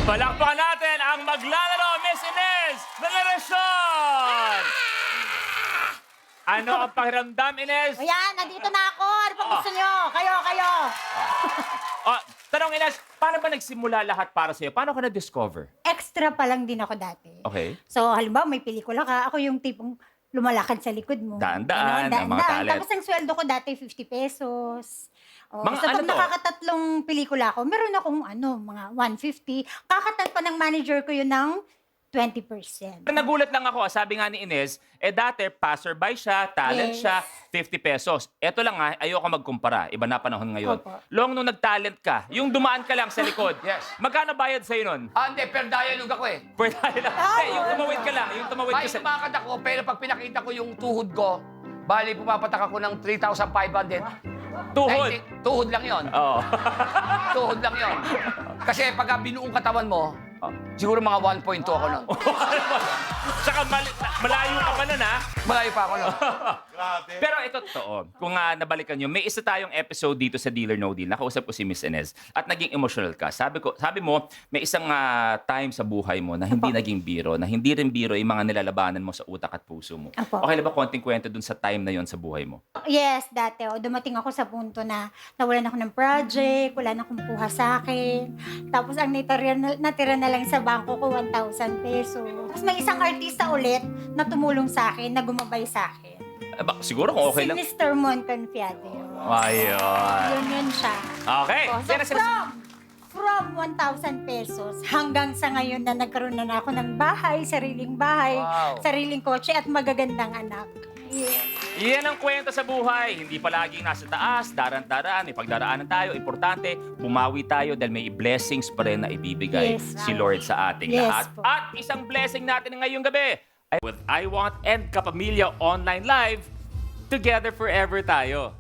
Palakpakan natin ang maglalaro, Miss Ines Veneracion! Ano ang pakiramdam, Ines? Ayan, nandito na ako. Ano pang gusto nyo? Kayo. Oh, tanong, Ines, paano ba nagsimula lahat para sa'yo? Paano ka na-discover? Extra pa lang din ako dati. Okay. So, halimbawa, may pelikula ka. Ako yung tipong lumalakad sa likod mo. Daan-daan, Ganon, ang mga talent. Tapos ang sweldo ko dati, 50 pesos. Oh, Mga so, ano pag to? nakakatatlong pelikula ako, meron akong mga 150. Kakatat pa ng manager ko yun ng 20%. Nagulat lang ako, sabi nga ni Ines, dati passerby siya, talent Yes. siya, 50 pesos. Eto lang ayoko magkumpara, iba na panahon ngayon. Opo. Long nung nag-talent ka, yung dumaan ka lang sa likod, Yes. magkano bayad sa'yo nun? Hindi, per dialogue ako eh. Per dialogue. Hindi, yung tumawid ka lang, yung tumawid ka May sa... tumakad ako, pero pag pinakita ko yung tuhod ko, bali pumapatak ako ng 3,500. Tuhod. Tuhod lang yon. Oo. Tuhod lang yon. Kasi pagka binuong katawan mo, siguro mga 1.2 ako nun. Tsaka malayo ka pa nun, ha? Malayo pa ako nun. Pero ito totoo. Kung nabalikan nyo, may isa tayong episode dito sa Deal or No Deal. Nakausap ko si Miss Ines at naging emotional ka. Sabi mo, may isang time sa buhay mo na hindi naging biro, na hindi rin biro yung mga nilalabanan mo sa utak at puso mo. Apo. Okay na ba konting kwento dun sa time na yon sa buhay mo? Yes, dati. Dumating ako sa punto na nawalan ako ng project, wala na akong kuha sa akin. Tapos ang natira na lang sa bangko ko, 1,000 pesos. Tapos may isang artista ulit na tumulong sa akin, na gumabay sa akin. Siguro kung okay Si lang. Mr. Mon Confiado. Ayun. Yun siya. Okay. Oh, so Yan ang sinas- from 1,000 pesos hanggang sa ngayon na nagkaroon na ako ng bahay, sariling bahay, Wow. sariling kotse at magagandang anak. Yes. Yan ang kwento sa buhay. Hindi palaging nasa taas, daran-daran, may pagdaraanan tayo. Importante, bumawi tayo dahil may blessings pa rin na ibibigay Yes, si Lord sa ating Yes, lahat. po. At isang blessing natin ngayong gabi, with I Want and Kapamilya Online Live, together forever tayo.